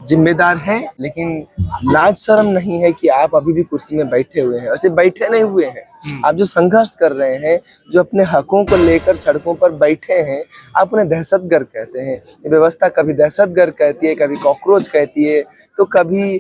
जिम्मेदार हैं, लेकिन लाज शर्म नहीं है कि आप अभी भी कुर्सी में बैठे हुए हैं। ऐसे बैठे नहीं हुए हैं, आप जो संघर्ष कर रहे हैं, जो अपने हकों को लेकर सड़कों पर बैठे हैं, आप उन्हें दहशतगर्द कहते हैं। ये व्यवस्था कभी दहशतगर्द कहती है, कभी कॉकरोच कहती है, तो कभी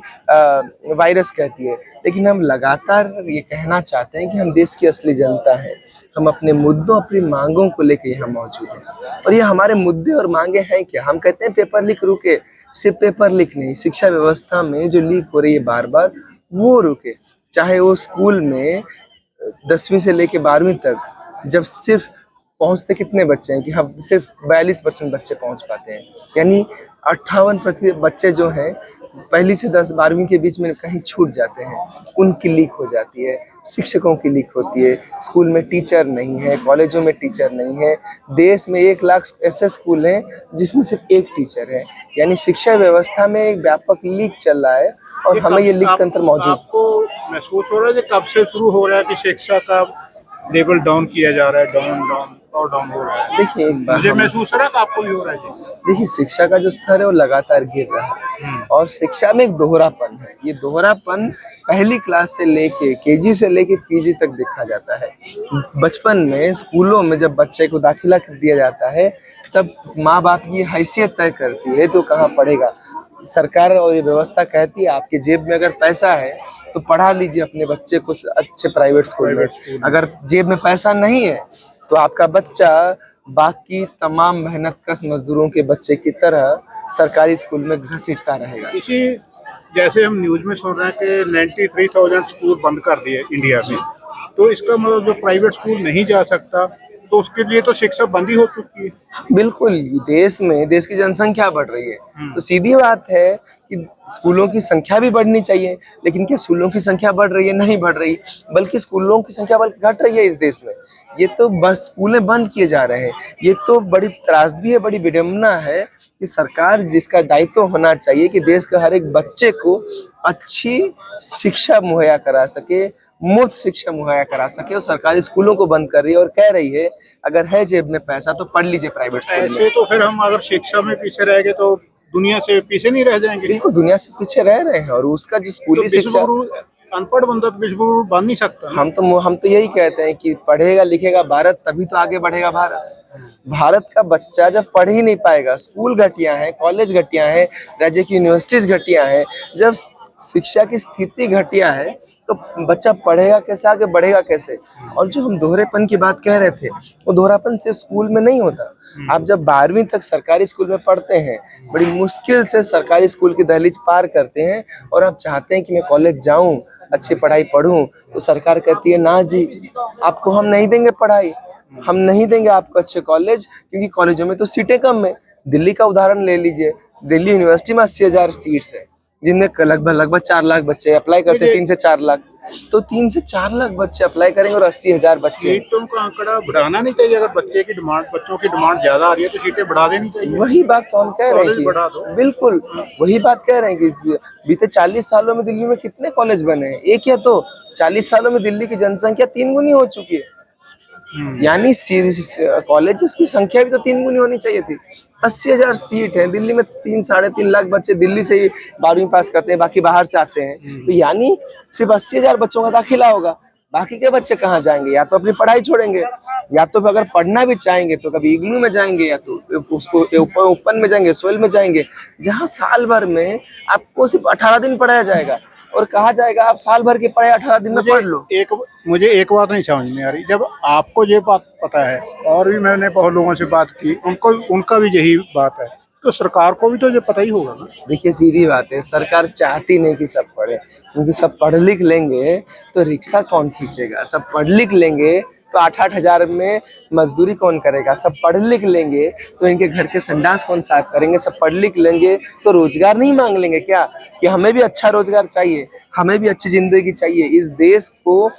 वायरस कहती है। लेकिन हम लगातार ये कहना चाहते हैं कि हम देश की असली जनता हैं। हम अपने मुद्दों, अपनी मांगों को लेकर यहाँ मौजूद हैं, और ये हमारे मुद्दे और मांगे हैं क्या? हम कहते हैं पेपर लीक रुके, सिर्फ पेपर लीक नहीं, शिक्षा व्यवस्था में जो लीक हो रही है बार बार, वो रुके। चाहे वो स्कूल में 10वीं से लेके 12वीं तक, जब सिर्फ पहुंचते कितने बच्चे हैं कि हम सिर्फ 42% बच्चे पहुंच पाते हैं, यानी 58% बच्चे जो हैं पहली से 10-12वीं के बीच में कहीं छूट जाते हैं, उनकी लीक हो जाती है, शिक्षकों की लीक होती है, स्कूल में टीचर नहीं है, कॉलेजों में टीचर नहीं है। देश में 1 लाख ऐसे स्कूल हैं जिसमें सिर्फ एक टीचर है, यानी शिक्षा व्यवस्था में एक व्यापक लीक चल रहा है, और हमें ये लीक तंत्र मौजूद। आपको महसूस हो रहा है कि कब से शुरू हो रहा है कि शिक्षा का लेवल डाउन किया जा रहा है, डाउन हो रहा है? देखिए, एक बात मुझे महसूस हो रहा है कि आपको भी हो रहा है जी। देखिए, शिक्षा का जो स्तर है वो लगातार गिर रहा है, और शिक्षा में एक दोहरापन है। ये दोहरापन पहली क्लास से लेके केजी से लेके पीजी तक देखा जाता है। बचपन में स्कूलों में जब बच्चे को दाखिला कर दिया जाता है, तब माँ बाप की हैसियत तय करती है तो कहाँ पढ़ेगा। सरकार और ये व्यवस्था कहती है आपके जेब में अगर पैसा है तो पढ़ा लीजिए अपने बच्चे को अच्छे प्राइवेट स्कूल में। अगर जेब में पैसा नहीं है तो आपका बच्चा बाकी तमाम मेहनतकश मजदूरों के बच्चे की तरह सरकारी स्कूल में घसीटता रहेगा। इसी जैसे हम न्यूज में सुन रहे हैं कि 93,000 स्कूल बंद कर दिए इंडिया में, तो इसका मतलब जो प्राइवेट स्कूल नहीं जा सकता तो उसके लिए तो शिक्षा बंद ही हो चुकी है। बिल्कुल, देश की जनसंख्या बढ़ रही है, तो सीधी बात है कि स्कूलों की संख्या भी बढ़नी चाहिए। लेकिन क्या स्कूलों की संख्या बढ़ रही है? नहीं बढ़ रही, बल्कि स्कूलों की संख्या घट रही है इस देश में। ये तो बस स्कूलें बंद किए जा रहे हैं। ये तो बड़ी त्रासदी है, बड़ी विडंबना है कि सरकार, जिसका दायित्व होना चाहिए कि देश के हर एक बच्चे को अच्छी शिक्षा मुहैया करा सके, मुफ्त शिक्षा मुहैया करा सके, और सरकारी स्कूलों को बंद कर रही है और कह रही है अगर है जेब में पैसा तो पढ़ लीजिए प्राइवेट स्कूल में। ऐसे तो फिर हम अगर शिक्षा में पीछे रह गए तो दुनिया से पीछे नहीं रह जाएंगे। बिल्कुल, दुनिया से पीछे रह रहे हैं, और उसका जो स्कूली शिक्षा, अनपढ़ बंदा तो विश्वगुरु बन नहीं सकता। हम तो यही कहते हैं कि पढ़ेगा लिखेगा भारत, तभी तो आगे बढ़ेगा भारत। भारत का बच्चा जब पढ़ ही नहीं पाएगा, स्कूल घटिया है, कॉलेज घटिया है, राज्य की यूनिवर्सिटीज घटिया है, जब शिक्षा की स्थिति घटिया है तो बच्चा पढ़ेगा कैसे, आगे बढ़ेगा कैसे? और जो हम दोहरेपन की बात कह रहे थे, वो दोहरापन सिर्फ स्कूल में नहीं होता। आप जब 12वीं तक सरकारी स्कूल में पढ़ते हैं, बड़ी मुश्किल से सरकारी स्कूल की दहलीज पार करते हैं, और आप चाहते हैं कि मैं कॉलेज जाऊं, अच्छी पढ़ाई पढ़ूं, तो सरकार कहती है ना जी, आपको हम नहीं देंगे पढ़ाई, हम नहीं देंगे आपको अच्छे कॉलेज, क्योंकि कॉलेजों में तो सीटें कम है। दिल्ली का उदाहरण ले लीजिए, दिल्ली यूनिवर्सिटी में 80,000 सीट्स है, जिनमें लगभग 4 लाख बच्चे अप्लाई करते हैं। 3 से 4 लाख, तो 3 से 4 लाख बच्चे अप्लाई करेंगे और 80,000 बच्चे। सीटों का आंकड़ा बढ़ाना नहीं चाहिए? अगर बच्चों की डिमांड ज्यादा आ रही है तो सीटें बढ़ा देनी चाहिए। वही बात तो हम कह रहे हैं कि बिल्कुल वही बात कह रहे हैं कि बीते 40 सालों में दिल्ली में कितने कॉलेज बने हैं? एक या तो 40 सालों में दिल्ली की जनसंख्या 3 गुनी हो चुकी है, यानी कॉलेजेस की संख्या भी तो 3 गुनी होनी चाहिए थी। 80,000 सीट है दिल्ली में, 3-3.5 लाख बच्चे दिल्ली से ही 12वीं पास करते हैं, बाकी बाहर से आते हैं, तो यानी सिर्फ 80,000 बच्चों का दाखिला होगा। बाकी के बच्चे कहाँ जाएंगे? या तो अपनी पढ़ाई छोड़ेंगे, या तो अगर पढ़ना भी चाहेंगे तो कभी इग्नू में जाएंगे, या तो उसको ओपन में जाएंगे, सोयल में जाएंगे, जहाँ साल भर में आपको सिर्फ 18 दिन पढ़ाया जाएगा, और कहा जाएगा आप साल भर की पढ़ाई 18 दिन में पढ़ लो। मुझे एक बात नहीं समझ में आ रही, जब आपको ये बात पता है, और भी मैंने बहुत लोगों से बात की, उनका भी यही बात है, तो सरकार को भी तो ये पता ही होगा ना। देखिए, सीधी बात है, सरकार चाहती नहीं कि सब पढ़े, क्योंकि सब पढ़ लिख लेंगे तो रिक्शा कौन खींचेगा? सब पढ़ लिख लेंगे तो 8-8 हजार में मजदूरी कौन करेगा? सब पढ़ लिख लेंगे तो इनके घर के संडास कौन साफ करेंगे? सब पढ़ लिख लेंगे तो रोजगार नहीं मांग लेंगे क्या, कि हमें भी अच्छा रोजगार चाहिए, हमें भी अच्छी जिंदगी चाहिए? इस देश को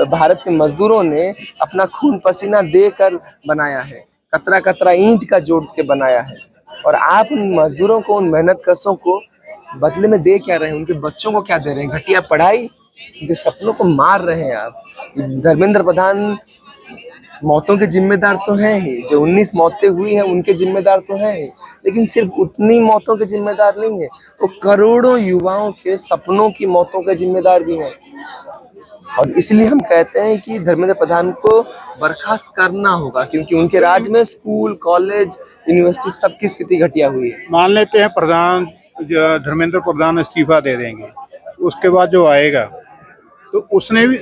भारत के मजदूरों ने अपना खून पसीना देकर बनाया है, कतरा कतरा ईंट का जोड़ के बनाया है, और आप उन मजदूरों को, उन मेहनत कशों को बदले में दे क्या रहे हैं? उनके बच्चों को क्या दे रहे हैं? घटिया पढ़ाई, उनके सपनों को मार रहे हैं आप। धर्मेंद्र प्रधान मौतों के जिम्मेदार तो हैं ही, जो 19 मौतें हुई हैं उनके जिम्मेदार तो हैं ही, लेकिन सिर्फ उतनी मौतों के जिम्मेदार नहीं है, वो करोड़ों युवाओं के सपनों की मौतों के जिम्मेदार भी हैं। और इसलिए हम कहते हैं कि धर्मेंद्र प्रधान को बर्खास्त करना होगा, क्योंकि उनके राज में स्कूल, कॉलेज, यूनिवर्सिटी सबकी स्थिति घटिया हुई है। मान लेते हैं प्रधान धर्मेंद्र प्रधान इस्तीफा दे देंगे, उसके बाद जो आएगा तो उसने भी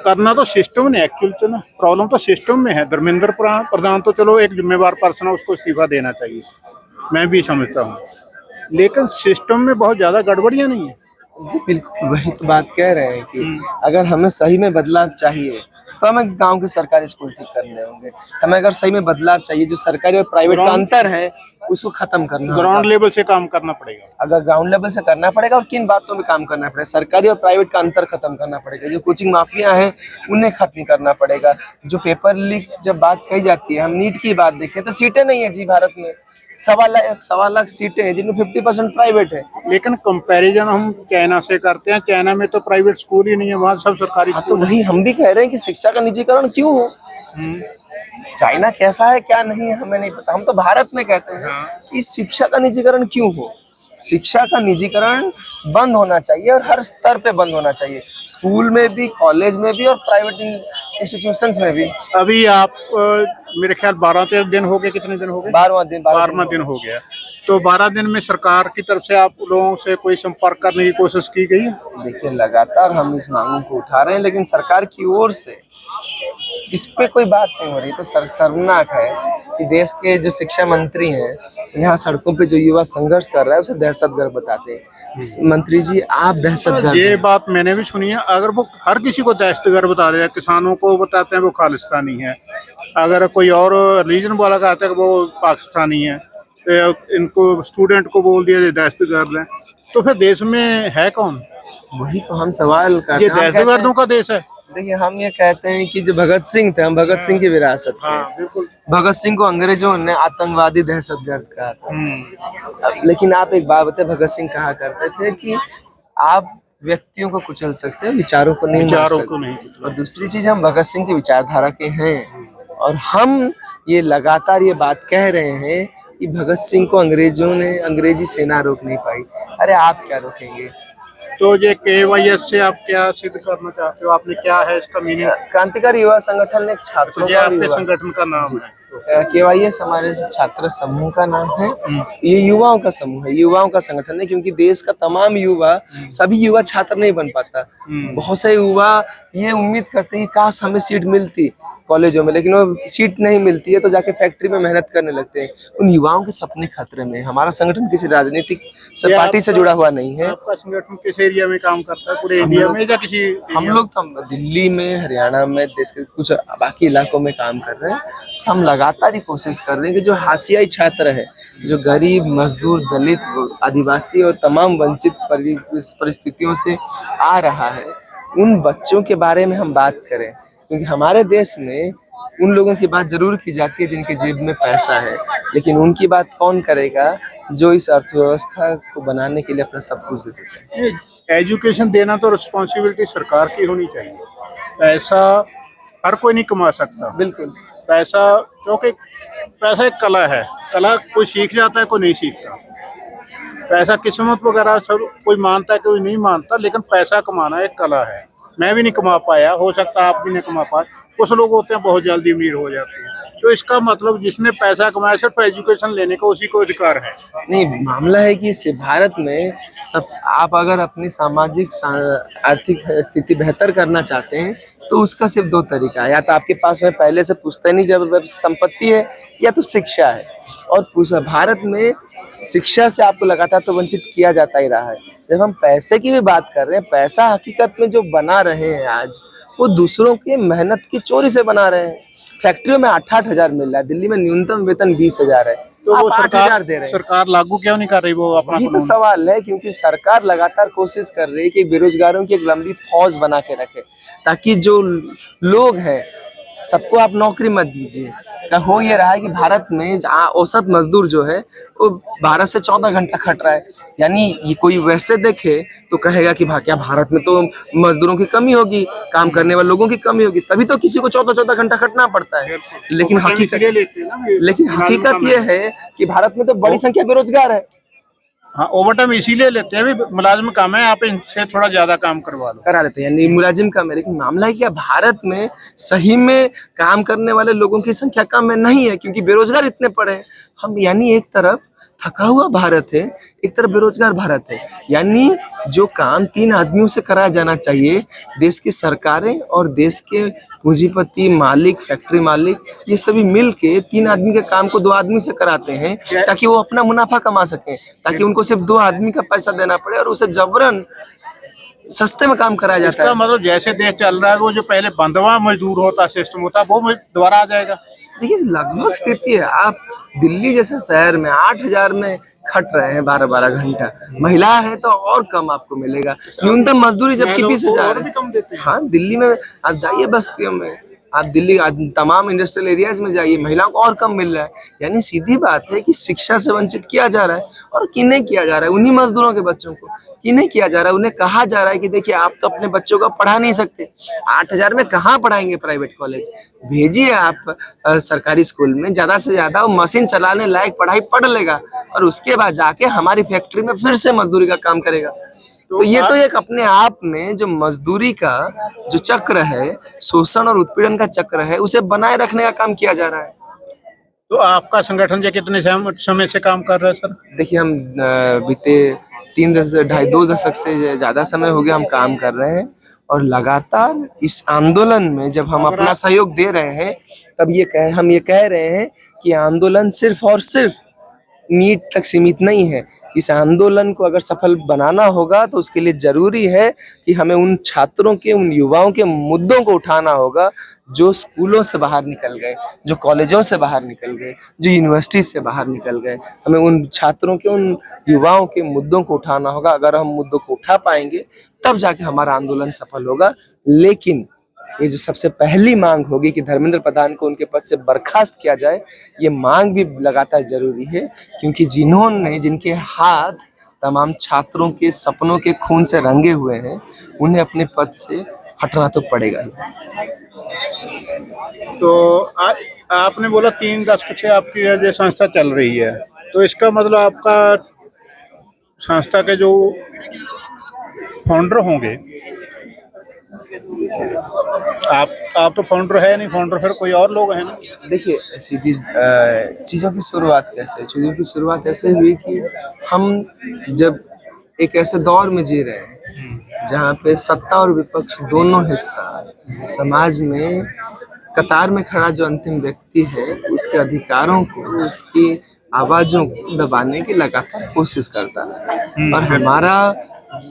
करना तो सिस्टम ने एक्चुअल तो ना, प्रॉब्लम तो सिस्टम में है। धर्मेंद्र प्रधान तो चलो एक जिम्मेवार पर्सन है, उसको इस्तीफा देना चाहिए, मैं भी समझता हूँ, लेकिन सिस्टम में बहुत ज्यादा गड़बड़ियां नहीं है। जी बिल्कुल, वही तो बात कह रहे हैं कि अगर हमें सही में बदलाव चाहिए तो हमें गांव के सरकारी स्कूल ठीक करने होंगे। हमें अगर सही में बदलाव चाहिए, जो सरकारी और प्राइवेट का अंतर है उसको खत्म करना होगा। ग्राउंड लेवल से काम करना पड़ेगा। अगर ग्राउंड लेवल से करना पड़ेगा, और किन बातों में काम करना पड़ेगा, सरकारी और प्राइवेट का अंतर खत्म करना पड़ेगा। जो कोचिंग माफिया हैं उन्हें खत्म करना पड़ेगा। जो पेपर लीक जब बात कही जाती है, हम नीट की बात देखें तो सीटें नहीं है जी भारत में, 1.25 लाख सीटें हैं जिनमें 50% प्राइवेट है। लेकिन कंपैरिजन हम चाइना से करते हैं, चाइना में तो प्राइवेट स्कूल ही नहीं है, वहाँ सब सरकारी हाँ, तो स्कूल वही हम भी कह रहे हैं कि शिक्षा का निजीकरण क्यों हो। चाइना कैसा है क्या नहीं है हमें नहीं पता, हम तो भारत में कहते हैं कि शिक्षा का निजीकरण क्यों हो। शिक्षा का निजीकरण बंद होना चाहिए और हर स्तर पे बंद होना चाहिए, स्कूल में भी, कॉलेज में भी और प्राइवेट इंस्टीट्यूशंस में भी। अभी आप मेरे ख्याल 12-13 दिन हो गए, कितने दिन हो गए? 12वां दिन हो गया। तो 12 दिन में सरकार की तरफ से आप लोगों से कोई संपर्क करने की कोशिश की गई है? देखिए, लगातार हम इस मांगों को उठा रहे हैं, लेकिन सरकार की ओर से इस पे कोई बात नहीं हो रही। तो शर्मनाक है कि देश के जो शिक्षा मंत्री हैं यहाँ सड़कों पे जो युवा संघर्ष कर रहा है उसे दहशतगर्द बताते हैं। मंत्री जी, आप दहशतगर्द ये हैं। बात मैंने भी सुनी है। अगर वो हर किसी को दहशतगर्द बता रहे हैं, किसानों को बताते हैं वो खालिस्तानी है, अगर कोई और रिलीजन वाला कहता है कि वो पाकिस्तानी है, तो इनको स्टूडेंट को बोल दिया ये दहशतगर्द है, तो फिर देश में है कौन? वही तो हम सवाल करते ये हैं। हम कहते दहशतगर्दों हैं, का देश है। देखिए, हम ये कहते हैं कि जो भगत सिंह थे, हम भगत सिंह की विरासत थे। बिल्कुल। भगत सिंह को अंग्रेजों ने आतंकवादी, दहशतगर्द कहा था। लेकिन आप एक बात बताए, भगत सिंह कहा करते थे कि आप व्यक्तियों को कुचल सकते हैं, विचारों को नहीं मार सकते। और दूसरी चीज, हम भगत सिंह की विचारधारा के हैं, और हम ये लगातार ये बात कह रहे हैं कि भगत सिंह को अंग्रेजों ने, अंग्रेजी सेना रोक नहीं पाई। अरे आप क्या रोकेंगे? तो ये KYS से आप क्या सिद्ध करना चाहते हो? आपने क्या है इसका मीनिंग? क्रांतिकारी युवा संगठन ने छात्रों का, आपके संगठन का नाम है? KYS हमारे छात्र समूह का नाम है। ये युवाओं का समूह है, युवाओं का संगठन है, क्योंकि देश का तमाम युवा, सभी युवा छात्र नहीं बन पाता। बहुत से युवा ये उम्मीद करते हैं कि काश हमें सीट मिलती कॉलेजों में, लेकिन वो सीट नहीं मिलती है तो जाके फैक्ट्री में मेहनत करने लगते हैं। उन युवाओं के सपने खतरे में। हमारा संगठन किसी राजनीतिक पार्टी से जुड़ा हुआ नहीं है। आपका संगठन किस एरिया में काम करता है, पूरे इंडिया में या किसी? हम लोग तो दिल्ली में, हरियाणा में, देश के कुछ बाकी इलाकों में काम कर रहे हैं। हम लगातार ही कोशिश कर रहे हैं कि जो हाशियाई छात्र है, जो गरीब, मजदूर, दलित, आदिवासी और तमाम वंचित परिस्थितियों से आ रहा है, उन बच्चों के बारे में हम बात करें। क्योंकि हमारे देश में उन लोगों की बात जरूर की जाती है जिनके जेब में पैसा है, लेकिन उनकी बात कौन करेगा जो इस अर्थव्यवस्था को बनाने के लिए अपना सब कुछ दे देते हैं। एजुकेशन देना तो रिस्पॉन्सिबिलिटी सरकार की होनी चाहिए। पैसा हर कोई नहीं कमा सकता। बिल्कुल। पैसा, क्योंकि पैसा एक कला है, कला कोई सीख जाता है, कोई नहीं सीखता। पैसा किस्मत वगैरह सब कोई मानता है, कोई नहीं मानता, लेकिन पैसा कमाना एक कला है। मैं भी नहीं कमा पाया, हो सकता है आप भी नहीं कमा पाए। कुछ लोग होते हैं बहुत जल्दी अमीर हो जाते हैं, तो इसका मतलब जिसने पैसा कमाया सिर्फ एजुकेशन लेने का उसी को अधिकार है। नहीं, मामला है कि भारत में सब, आप अगर अपनी सामाजिक आर्थिक स्थिति बेहतर करना चाहते हैं तो उसका सिर्फ 2 तरीका है, या तो आपके पास में पहले से पुश्तैनी जब संपत्ति है, या तो शिक्षा है। और भारत में शिक्षा से आपको लगातार तो वंचित किया जाता ही रहा है। जब हम पैसे की भी बात कर रहे हैं, पैसा हकीकत में जो बना रहे हैं आज, वो दूसरों की मेहनत की चोरी से बना रहे हैं। फैक्ट्रियों में 8-8 हजार मिल रहा है, दिल्ली में न्यूनतम वेतन 20,000 है, तो वो आप 8,000 दे रहे हैं। सरकार लागू क्यों नहीं कर रही वो अपना? यही तो सवाल है, क्योंकि सरकार लगातार कोशिश कर रही है कि बेरोजगारों की एक लंबी फौज बना के रखे, ताकि जो लोग हैं सबको आप नौकरी मत दीजिए। का हो ये रहा है कि भारत में जहाँ औसत मजदूर जो है वो 12 से 14 घंटा खट रहा है। यानी ये कोई वैसे देखे तो कहेगा कि क्या भारत में तो मजदूरों की कमी होगी, काम करने वाले लोगों की कमी होगी, तभी तो किसी को 14-14 घंटा खटना पड़ता है। लेकिन ओवरटाइम हकीकत इसलिए लेते हैं ना, लेकिन मुलाजिम हकीकत कम ये है। है कि भारत में तो बड़ी संख्या बेरोजगार है। हाँ, ओवरटाइम इसीलिए लेते हैं, भी मुलाजिम कम है, आप इनसे थोड़ा ज्यादा काम करवा लो। करा लेते हैं, यानी मुलाजिम कम है। लेकिन मामला है कि भारत में सही में काम करने वाले लोगों की संख्या कम है नहीं है, क्योंकि बेरोजगार इतने पड़े हैं। हम यानी एक तरफ थका हुआ भारत है, एक तरफ बेरोजगार भारत है। यानी जो काम 3 आदमियों से कराया जाना चाहिए, देश की सरकारें और देश के पूंजीपति मालिक, फैक्ट्री मालिक, ये सभी मिल के 3 आदमी के काम को 2 आदमी से कराते हैं, ताकि वो अपना मुनाफा कमा सकें, ताकि उनको सिर्फ 2 आदमी का पैसा देना पड़े और उसे जबरन सस्ते में काम कराया जाता इसका है। मतलब जैसे देश चल रहा है, वो जो पहले बंधवा मजदूर होता सिस्टम होता, वो दोबारा आ जाएगा। देखिए लगभग स्थिति है। आप दिल्ली जैसे शहर में 8,000 में खट रहे हैं 12-12 घंटा, महिला है तो और कम आपको मिलेगा। न्यूनतम मजदूरी जबकि महिलाओं को 20,000 और भी है। कम देते हैं। हाँ, दिल्ली में आप जाइए बस्तियों में, आप दिल्ली तमाम इंडस्ट्रियल एरियाज में जाइए, महिलाओं को और कम मिल रहा है। यानी सीधी बात है कि शिक्षा से वंचित किया जा रहा है। और किन्हें किया जा रहा है? उन्हीं मजदूरों के बच्चों को किन्हें किया जा रहा है? उन्हें कहा जा रहा है कि देखिए आप तो अपने बच्चों को पढ़ा नहीं सकते, 8,000 में कहाँ पढ़ाएंगे प्राइवेट कॉलेज, भेजिए आप सरकारी स्कूल में, ज्यादा से ज्यादा वो मशीन चलाने लायक पढ़ाई पढ़ लेगा और उसके बाद जाके हमारी फैक्ट्री में फिर से मजदूरी का काम करेगा। तो ये तो एक अपने आप में जो मजदूरी का जो चक्र है, शोषण और उत्पीड़न का चक्र है, उसे बनाए रखने का काम किया जा रहा है। तो आपका संगठन जो कितने समय से काम कर रहा है सर? देखिए हम बीते 2 दशक से ज्यादा समय हो गया हम काम कर रहे हैं, और लगातार इस आंदोलन में जब हम अपना सहयोग दे रहे हैं, तब हम ये कह रहे हैं कि आंदोलन सिर्फ और सिर्फ नीट तक सीमित नहीं है। इस आंदोलन को अगर सफल बनाना होगा तो उसके लिए जरूरी है कि हमें उन छात्रों के, उन युवाओं के मुद्दों को उठाना होगा जो स्कूलों से बाहर निकल गए, जो कॉलेजों से बाहर निकल गए, जो यूनिवर्सिटी से बाहर निकल गए। हमें उन छात्रों के, उन युवाओं के मुद्दों को उठाना होगा। अगर हम मुद्दों को उठा पाएंगे तब जाके हमारा आंदोलन सफल होगा। लेकिन ये जो सबसे पहली मांग होगी कि धर्मेंद्र प्रधान को उनके पद से बर्खास्त किया जाए, ये मांग भी लगातार जरूरी है, क्योंकि जिनके हाथ तमाम छात्रों के सपनों के खून से रंगे हुए हैं, उन्हें अपने पद से हटना तो पड़ेगा ही। तो आपने बोला 3 दशक से आपकी ये संस्था चल रही है, तो इसका मतलब आपका संस्था के जो फाउंडर होंगे, आप तो फाउंडर है नहीं, फाउंडर फिर कोई और लोग हैं ना? देखिए सीधी चीज़ों की शुरुआत कैसे, चीज़ों की शुरुआत ऐसे हुई कि हम जब एक ऐसे दौर में जी रहे हैं जहाँ पे सत्ता और विपक्ष दोनों हिस्सा समाज में कतार में खड़ा जो अंतिम व्यक्ति है, उसके अधिकारों को, उसकी आवाज़ों को दबाने की लगातार कोशिश करता है। और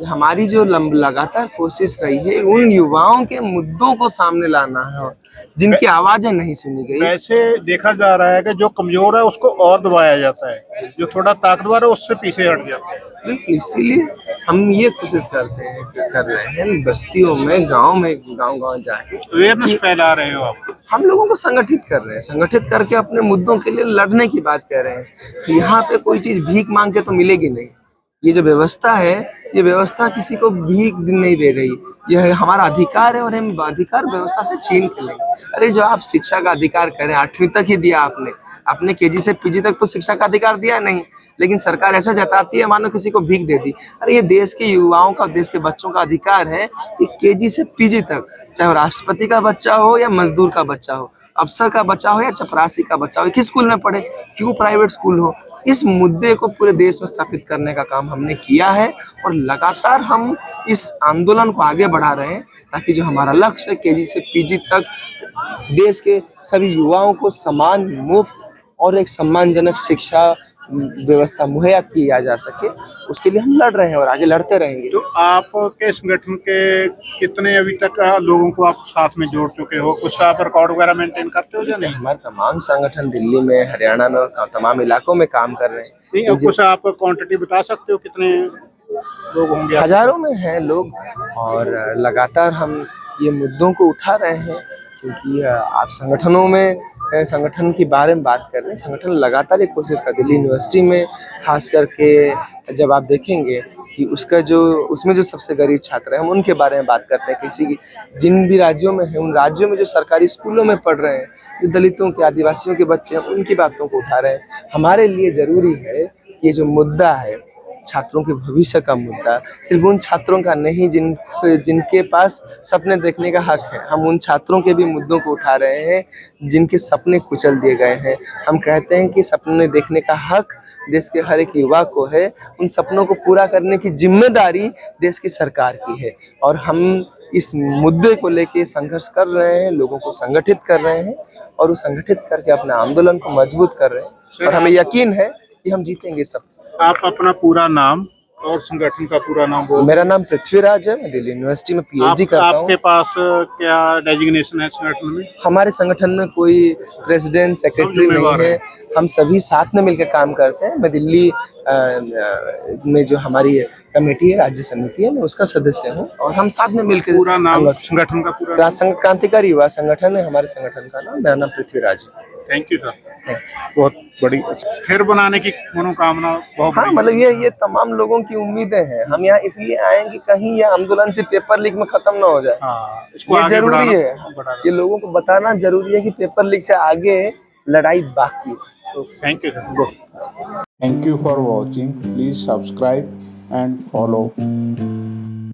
हमारी जो लगातार कोशिश रही है उन युवाओं के मुद्दों को सामने लाना है जिनकी आवाजें नहीं सुनी गई। वैसे देखा जा रहा है कि जो कमजोर है उसको और दबाया जाता है, जो थोड़ा ताकतवर है उससे पीछे हट जाता है। बिल्कुल, इसीलिए हम ये कोशिश कर रहे हैं बस्तियों में, गांव जाके अवेयरनेस फैला रहे हो आप। हम लोगों को संगठित कर रहे हैं, संगठित करके अपने मुद्दों के लिए लड़ने की बात कह रहे हैं। यहाँ पे कोई चीज भीख मांग के तो मिलेगी नहीं। ये जो व्यवस्था है, ये व्यवस्था किसी को भीख नहीं दे रही, यह हमारा अधिकार है और हम अधिकार व्यवस्था से छीन के लेंगे। अरे जो आप शिक्षा का अधिकार करें, 8वीं तक ही दिया आपने केजी से पीजी तक तो शिक्षा का अधिकार दिया नहीं, लेकिन सरकार ऐसा जताती है मानो किसी को भीख दे दी। अरे ये देश के युवाओं का, देश के बच्चों का अधिकार है कि केजी से पीजी तक, चाहे राष्ट्रपति का बच्चा हो या मजदूर का बच्चा हो, अफसर का बच्चा हो या चपरासी का बच्चा हो, किस स्कूल में पढ़े, क्यों प्राइवेट स्कूल हो, इस मुद्दे को पूरे देश में स्थापित करने का काम हमने किया है। और लगातार हम इस आंदोलन को आगे बढ़ा रहे हैं ताकि जो हमारा लक्ष्य है केजी से पीजी तक देश के सभी युवाओं को समान, मुफ्त और एक सम्मानजनक शिक्षा व्यवस्था मुहैया किया जा सके, उसके लिए हम लड़ रहे हैं और आगे लड़ते रहेंगे। तो आपके संगठन के कितने अभी तक लोगों को आप साथ में जोड़ चुके हो? कुछ आप रिकॉर्ड वगैरह मेंटेन करते हो या नहीं? हमारे तमाम संगठन दिल्ली में, हरियाणा में और तमाम इलाकों में काम कर रहे हैं। नहीं, कुछ आप क्वांटिटी बता सकते हो कितने लोग होंगे? हजारों में हैं लोग, और लगातार हम ये मुद्दों को उठा रहे हैं। क्योंकि आप संगठनों में संगठन के बारे में बात कर रहे हैं। संगठन लगातार एक कोशिश करते हैं। दिल्ली यूनिवर्सिटी में खास करके जब आप देखेंगे कि उसमें जो सबसे गरीब छात्र हैं, हम उनके बारे में बात करते हैं। किसी की जिन भी राज्यों में है, उन राज्यों में जो सरकारी स्कूलों में पढ़ रहे हैं, जो दलितों के, आदिवासियों के बच्चे हैं, उनकी बातों को उठा रहे हैं। हमारे लिए ज़रूरी है कि ये जो मुद्दा है, छात्रों के भविष्य का मुद्दा, सिर्फ उन छात्रों का नहीं जिनके पास सपने देखने का हक है। हम उन छात्रों के भी मुद्दों को उठा रहे हैं जिनके सपने कुचल दिए गए हैं। हम कहते हैं कि सपने देखने का हक देश के हर एक युवा को है। उन सपनों को पूरा करने की जिम्मेदारी देश की सरकार की है। और हम इस मुद्दे को लेके संघर्ष कर रहे हैं, लोगों को संगठित कर रहे हैं और वो संगठित करके अपने आंदोलन को मजबूत कर रहे हैं। और हमें यकीन है कि हम जीतेंगे सब। आप अपना पूरा नाम और संगठन का पूरा नाम बोल। मेरा नाम पृथ्वीराज है, मैं दिल्ली यूनिवर्सिटी में पीएचडी करता हूँ। आपके पास क्या डेजिग्नेशन है संगठन में? हमारे संगठन में कोई प्रेसिडेंट सेक्रेटरी नहीं है, हम सभी साथ में मिलकर काम करते हैं। मैं दिल्ली में जो हमारी कमेटी है, राज्य समिति है, मैं उसका सदस्य हूँ और हम साथ में मिलकर पूरा नाम संगठन का पूरा नाम? क्रांतिकारी युवा संगठन है हमारे संगठन का नाम। मेरा नाम पृथ्वीराज है। थैंक यू सर, बहुत बड़ी स्थिर बनाने की मनोकामना बहुत हाँ, बड़ी। मतलब ये तमाम लोगों की उम्मीदें हैं। हम यहाँ इसलिए आए हैं कि कहीं ये आंदोलन से पेपर लीक में खत्म ना हो जाए। हाँ, इसको ये आगे जरूरी है, बढ़ाना। ये लोगों को बताना जरूरी है कि पेपर लीक से आगे लड़ाई बाकी है। तो thank you sir. Thank you for watching. Please subscribe and follow.